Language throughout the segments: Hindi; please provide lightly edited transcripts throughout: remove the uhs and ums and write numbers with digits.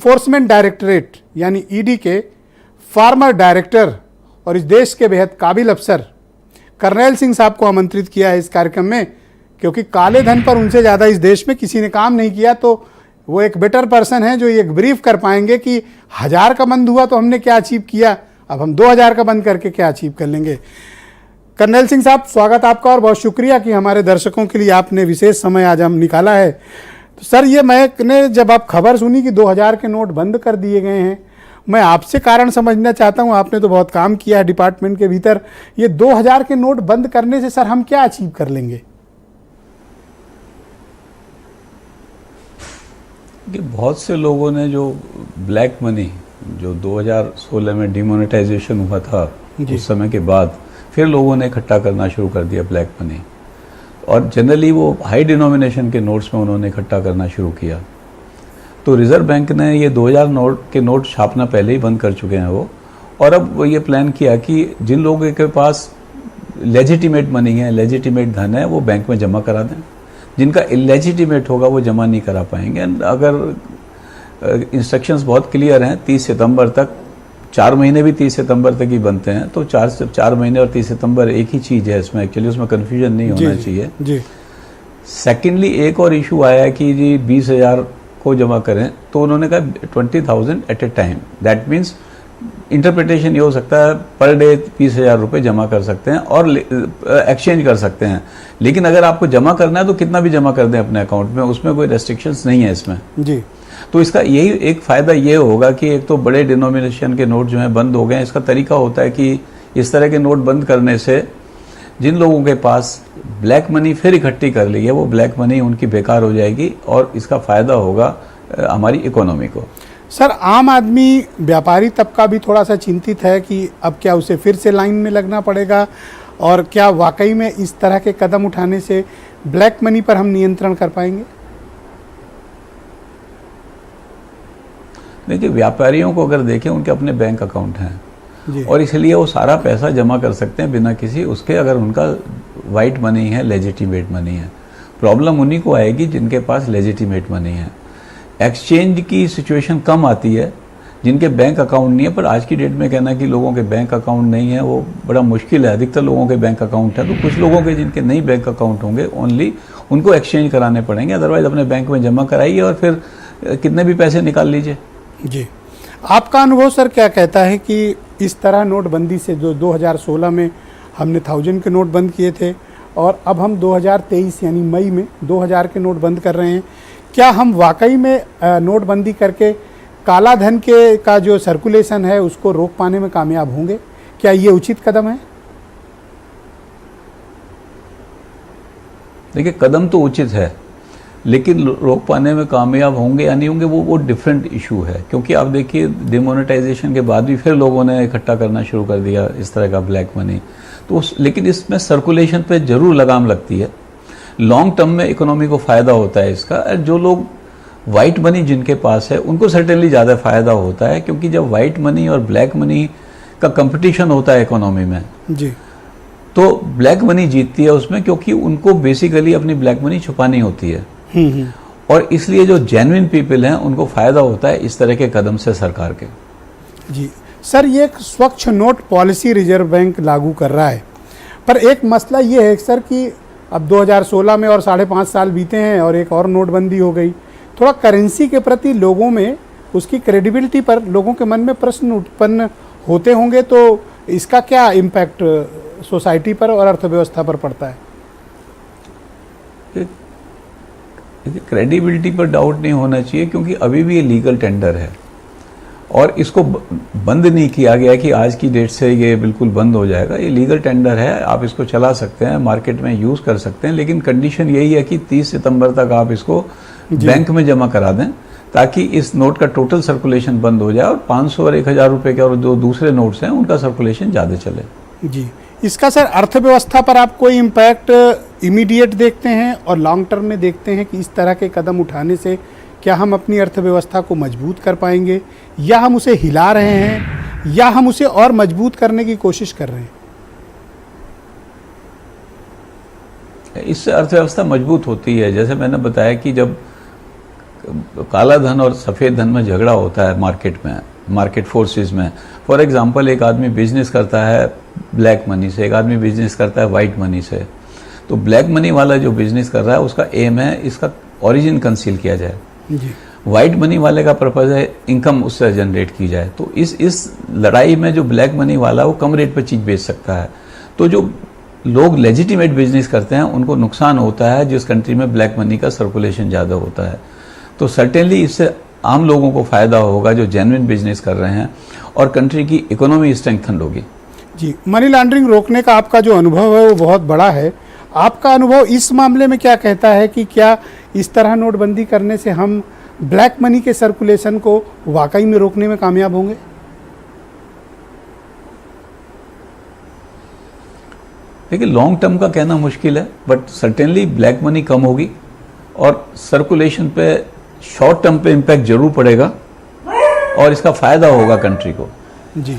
एनफोर्समेंट डायरेक्टरेट यानी ईडी के फार्मर डायरेक्टर और इस देश के बेहद काबिल अफसर करनैल सिंह साहब को आमंत्रित किया है इस कार्यक्रम में, क्योंकि काले धन पर उनसे ज़्यादा इस देश में किसी ने काम नहीं किया। तो वो एक बेटर पर्सन है जो ये ब्रीफ कर पाएंगे कि 1000 का बंद हुआ तो हमने क्या अचीव किया, अब हम 2000 का बंद करके क्या अचीव कर लेंगे। करनैल सिंह साहब, स्वागत आपका और बहुत शुक्रिया कि हमारे दर्शकों के लिए आपने विशेष समय आज हम निकाला है। तो सर, ये मैंने जब आप खबर सुनी कि 2000 के नोट बंद कर दिए गए हैं, मैं आपसे कारण समझना चाहता हूं। आपने तो बहुत काम किया है डिपार्टमेंट के भीतर। ये 2000 के नोट बंद करने से सर हम क्या अचीव कर लेंगे? बहुत से लोगों ने जो ब्लैक मनी जो 2016 में डिमोनेटाइजेशन हुआ था, उस समय के बाद फिर लोगों ने इकट्ठा करना शुरू कर दिया ब्लैक मनी, और जनरली वो हाई डिनोमिनेशन के नोट्स में उन्होंने इकट्ठा करना शुरू किया। तो रिजर्व बैंक ने ये 2000 के नोट छापना पहले ही बंद कर चुके हैं वो, और अब वो ये प्लान किया कि जिन लोगों के पास लेजिटिमेट मनी है, लेजिटिमेट धन है, वो बैंक में जमा करा दें। जिनका इलेजिटिमेट होगा वो जमा नहीं करा पाएंगे। अगर इंस्ट्रक्शंस बहुत क्लियर हैं, 30 सितंबर तक, 4 महीने भी 30 सितंबर तक ही बनते हैं, तो 4 महीने और 30 सितंबर एक ही चीज़ है इसमें, एक्चुअली उसमें कन्फ्यूजन नहीं होना चाहिए। जी। सेकेंडली एक और इशू आया है कि जी 20,000 को जमा करें, तो उन्होंने कहा 20,000 at a time. That means interpretation ये हो सकता है पर डे 20,000 रुपये जमा कर सकते हैं और एक्सचेंज कर सकते हैं। लेकिन अगर आपको जमा करना है तो कितना भी जमा कर दें अपने अकाउंट में, उसमें कोई रेस्ट्रिक्शंस नहीं है इसमें। जी। तो इसका यही एक फ़ायदा ये होगा कि एक तो बड़े डिनोमिनेशन के नोट जो हैं बंद हो गए हैं। इसका तरीका होता है कि इस तरह के नोट बंद करने से जिन लोगों के पास ब्लैक मनी फिर इकट्ठी कर ली है, वो ब्लैक मनी उनकी बेकार हो जाएगी और इसका फ़ायदा होगा हमारी इकोनॉमी को। सर, आम आदमी, व्यापारी तबका भी थोड़ा सा चिंतित है कि अब क्या उसे फिर से लाइन में लगना पड़ेगा, और क्या वाकई में इस तरह के कदम उठाने से ब्लैक मनी पर हम नियंत्रण कर पाएंगे? देखिए, व्यापारियों को अगर देखें, उनके अपने बैंक अकाउंट हैं और इसलिए वो सारा पैसा जमा कर सकते हैं बिना किसी उसके, अगर उनका वाइट मनी है, लेजिटिमेट मनी है। प्रॉब्लम उन्हीं को आएगी जिनके पास लेजिटिमेट मनी है। एक्सचेंज की सिचुएशन कम आती है जिनके बैंक अकाउंट नहीं है, पर आज की डेट में कहना कि लोगों के बैंक अकाउंट नहीं है वो बड़ा मुश्किल है। अधिकतर लोगों के बैंक अकाउंट है, तो कुछ लोगों के जिनके नहीं बैंक अकाउंट होंगे, ओनली उनको एक्सचेंज कराने पड़ेंगे। अदरवाइज अपने बैंक में जमा कराइए और फिर कितने भी पैसे निकाल लीजिए। जी, आपका अनुभव सर क्या कहता है कि इस तरह नोटबंदी से जो 2016 में हमने 1000 के नोट बंद किए थे और अब हम 2023 यानी मई में 2000 के नोट बंद कर रहे हैं, क्या हम वाकई में नोटबंदी करके काला धन के का जो सर्कुलेशन है उसको रोक पाने में कामयाब होंगे? क्या ये उचित कदम है? देखिए, कदम तो उचित है, लेकिन रोक पाने में कामयाब होंगे या नहीं होंगे वो डिफरेंट इशू है। क्योंकि आप देखिए, डिमोनेटाइजेशन के बाद भी फिर लोगों ने इकट्ठा करना शुरू कर दिया इस तरह का ब्लैक मनी। तो लेकिन इसमें सर्कुलेशन पे जरूर लगाम लगती है। लॉन्ग टर्म में इकोनॉमी को फ़ायदा होता है इसका। जो लोग वाइट मनी जिनके पास है उनको सर्टेनली ज़्यादा फ़ायदा होता है, क्योंकि जब वाइट मनी और ब्लैक मनी का कंपटीशन होता है इकोनॉमी में जी, तो ब्लैक मनी जीतती है उसमें, क्योंकि उनको बेसिकली अपनी ब्लैक मनी छुपानी होती है। और इसलिए जो जेन्युइन पीपल हैं उनको फ़ायदा होता है इस तरह के कदम से सरकार के। जी सर, ये एक स्वच्छ नोट पॉलिसी रिजर्व बैंक लागू कर रहा है, पर एक मसला ये है सर कि अब 2016 में और 5.5 साल बीते हैं और एक और नोटबंदी हो गई। थोड़ा करेंसी के प्रति लोगों में, उसकी क्रेडिबिलिटी पर लोगों के मन में प्रश्न उत्पन्न होते होंगे, तो इसका क्या इम्पैक्ट सोसाइटी पर और अर्थव्यवस्था पर पड़ता है? क्रेडिबिलिटी पर डाउट नहीं होना चाहिए, क्योंकि अभी भी ये लीगल टेंडर है और इसको बंद नहीं किया गया कि आज की डेट से ये बिल्कुल बंद हो जाएगा। ये लीगल टेंडर है, आप इसको चला सकते हैं, मार्केट में यूज़ कर सकते हैं, लेकिन कंडीशन यही है कि 30 सितंबर तक आप इसको बैंक में जमा करा दें, ताकि इस नोट का टोटल सर्कुलेशन बंद हो जाए और 500 और 1000 रुपये के और जो दूसरे नोट्स हैं उनका सर्कुलेशन ज़्यादा चले। जी, इसका सर अर्थव्यवस्था पर आप कोई इम्पैक्ट इमीडिएट देखते हैं और लॉन्ग टर्म में देखते हैं कि इस तरह के कदम उठाने से क्या हम अपनी अर्थव्यवस्था को मजबूत कर पाएंगे, या हम उसे हिला रहे हैं, या हम उसे और मजबूत करने की कोशिश कर रहे हैं? इससे अर्थव्यवस्था मजबूत होती है। जैसे मैंने बताया कि जब काला धन और सफ़ेद धन में झगड़ा होता है मार्केट में, मार्केट फोर्सेस में। फॉर एग्जांपल, एक आदमी बिजनेस करता है ब्लैक मनी से, एक आदमी बिजनेस करता है वाइट मनी से। तो ब्लैक मनी वाला जो बिजनेस कर रहा है उसका एम है इसका ओरिजिन कंसील किया जाए, वाइट मनी वाले का पर्पज है इनकम उससे जनरेट की जाए। तो इस लड़ाई में जो ब्लैक मनी वाला वो कम रेट पर चीज़ बेच सकता है। तो जो लोग लेजिटिमेट बिजनेस करते हैं उनको नुकसान होता है जिस कंट्री में ब्लैक मनी का सर्कुलेशन ज़्यादा होता है। तो सर्टेनली इससे आम लोगों को फ़ायदा होगा जो जेन्युइन बिजनेस कर रहे हैं, और कंट्री की इकोनॉमी स्ट्रेंथन होगी। जी, मनी लॉन्ड्रिंग रोकने का आपका जो अनुभव है वो बहुत बड़ा है। आपका अनुभव इस मामले में क्या कहता है कि क्या इस तरह नोटबंदी करने से हम ब्लैक मनी के सर्कुलेशन को वाकई में रोकने में कामयाब होंगे? देखिए, लॉन्ग टर्म का कहना मुश्किल है, बट सर्टेनली ब्लैक मनी कम होगी और सर्कुलेशन पे शॉर्ट टर्म पे इम्पैक्ट जरूर पड़ेगा और इसका फायदा होगा कंट्री को। जी,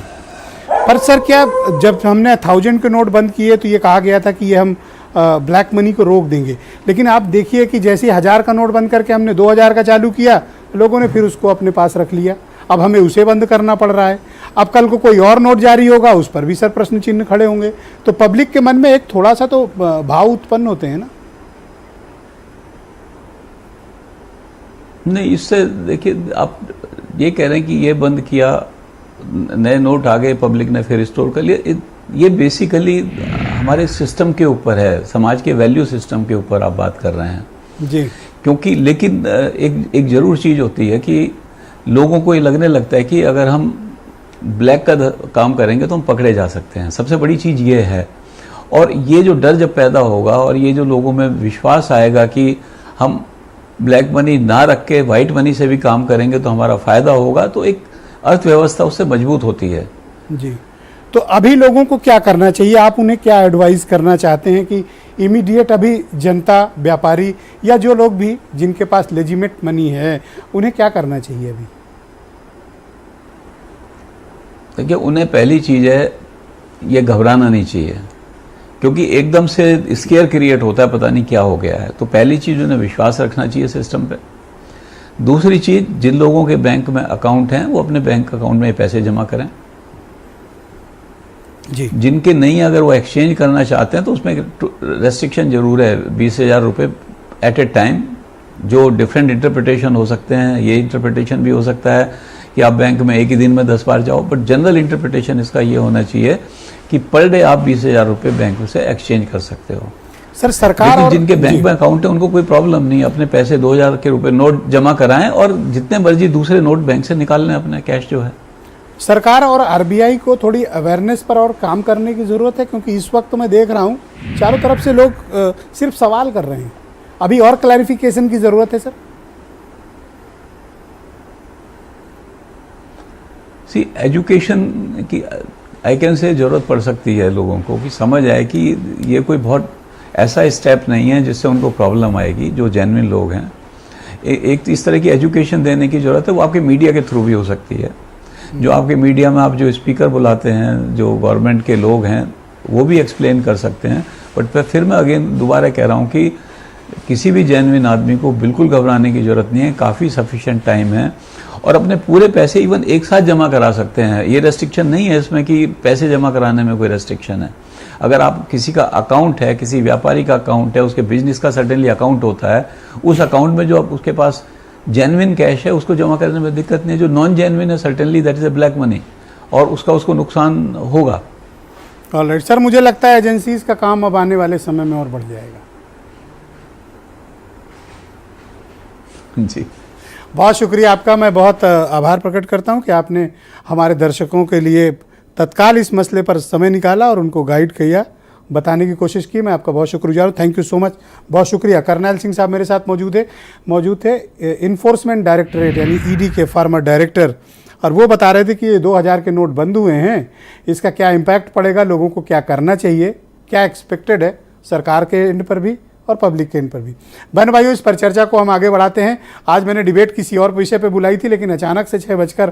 पर सर क्या जब हमने 1000 के नोट बंद किए तो ये कहा गया था कि ये हम ब्लैक मनी को रोक देंगे, लेकिन आप देखिए कि जैसे 1000 का नोट बंद करके हमने 2000 का चालू किया, लोगों ने फिर उसको अपने पास रख लिया। अब हमें उसे बंद करना पड़ रहा है। अब कल को कोई और नोट जारी होगा, उस पर भी सर प्रश्न चिन्ह खड़े होंगे। तो पब्लिक के मन में एक थोड़ा सा तो भाव उत्पन्न होते हैं ना। नहीं, इससे देखिए, आप ये कह रहे हैं कि ये बंद किया, नए नोट आ गए, पब्लिक ने फिर स्टोर कर लिया। ये बेसिकली हमारे सिस्टम के ऊपर है, समाज के वैल्यू सिस्टम के ऊपर आप बात कर रहे हैं जी। क्योंकि लेकिन एक जरूर चीज़ होती है कि लोगों को ये लगने लगता है कि अगर हम ब्लैक का काम करेंगे तो हम पकड़े जा सकते हैं। सबसे बड़ी चीज़ ये है, और ये जो डर जब पैदा होगा और ये जो लोगों में विश्वास आएगा कि हम ब्लैक मनी ना रख के वाइट मनी से भी काम करेंगे तो हमारा फ़ायदा होगा, तो एक अर्थव्यवस्था उससे मजबूत होती है। जी, तो अभी लोगों को क्या करना चाहिए? आप उन्हें क्या एडवाइस करना चाहते हैं कि इमीडिएट अभी जनता, व्यापारी या जो लोग भी जिनके पास लेजिमेट मनी है, उन्हें क्या करना चाहिए अभी? देखिए, उन्हें पहली चीज़ है ये घबराना नहीं चाहिए, क्योंकि एकदम से स्केयर क्रिएट होता है, पता नहीं क्या हो गया है। तो पहली चीज़ उन्हें विश्वास रखना चाहिए सिस्टम पे। दूसरी चीज़, जिन लोगों के बैंक में अकाउंट हैं वो अपने बैंक अकाउंट में पैसे जमा करें। जी। जिनके नहीं, अगर वो एक्सचेंज करना चाहते हैं तो उसमें रेस्ट्रिक्शन जरूर है, 20,000 रुपये एट ए टाइम। जो डिफरेंट इंटरप्रिटेशन हो सकते हैं, ये इंटरप्रिटेशन भी हो सकता है कि आप बैंक में एक ही दिन में 10 बार जाओ, बट जनरल इंटरप्रिटेशन इसका ये होना चाहिए कि पर डे आप 20,000 रुपये बैंक से एक्सचेंज कर सकते हो। सर, सरकार और जिनके बैंक में अकाउंट है उनको कोई प्रॉब्लम नहीं, अपने पैसे 2,000 के रुपए नोट जमा कराएं और जितने मर्जी दूसरे नोट बैंक से निकाल लें अपना कैश जो है। सरकार और आरबीआई को थोड़ी अवेयरनेस पर और काम करने की ज़रूरत है, क्योंकि इस वक्त मैं देख रहा हूँ चारों तरफ से लोग सिर्फ सवाल कर रहे हैं। अभी और क्लैरिफिकेशन की ज़रूरत है सर। सी, एजुकेशन की आई कैन से ज़रूरत पड़ सकती है लोगों को, कि समझ आए कि ये कोई बहुत ऐसा स्टेप नहीं है जिससे उनको प्रॉब्लम आएगी। जो जेन्युइन लोग हैं, एक इस तरह की एजुकेशन देने की ज़रूरत है। वो आपके मीडिया के थ्रू भी हो सकती है। जो आपके मीडिया में आप जो स्पीकर बुलाते हैं, जो गवर्नमेंट के लोग हैं, वो भी एक्सप्लेन कर सकते हैं। बट फिर मैं अगेन दोबारा कह रहा हूँ कि किसी भी जेन्युइन आदमी को बिल्कुल घबराने की ज़रूरत नहीं है। काफ़ी सफिशिएंट टाइम है और अपने पूरे पैसे इवन एक साथ जमा करा सकते हैं। ये रेस्ट्रिक्शन नहीं है इसमें कि पैसे जमा कराने में कोई रेस्ट्रिक्शन है। अगर आप किसी का अकाउंट है, किसी व्यापारी का अकाउंट है, उसके बिजनेस का सर्टेनली अकाउंट होता है, उस अकाउंट में जो आप उसके पास जेन्युइन कैश है उसको जमा करने में दिक्कत नहीं है। जो नॉन जेन्युइन है, certainly that is a black money, और उसको नुकसान होगा। ऑलराइट सर, मुझे लगता है एजेंसीज का काम अब आने वाले समय में और बढ़ जाएगा। जी, बहुत शुक्रिया आपका। मैं बहुत आभार प्रकट करता हूं कि आपने हमारे दर्शकों के लिए तत्काल इस मसले पर समय निकाला और उनको गाइड किया, बताने की कोशिश की। मैं आपका बहुत शुक्रगुजार हूँ। थैंक यू सो मच, बहुत शुक्रिया। करनैल सिंह साहब मेरे साथ मौजूद थे इन्फोर्समेंट डायरेक्टरेट यानी ईडी के फॉर्मर डायरेक्टर, और वो बता रहे थे कि ये 2000 के नोट बंद हुए हैं, इसका क्या इम्पैक्ट पड़ेगा, लोगों को क्या करना चाहिए, क्या एक्सपेक्टेड है सरकार के एंड पर भी और पब्लिक के एंड पर भी। बहन भाइयों, इस पर चर्चा को हम आगे बढ़ाते हैं। आज मैंने डिबेट किसी और विषय पर बुलाई थी, लेकिन अचानक से 6:21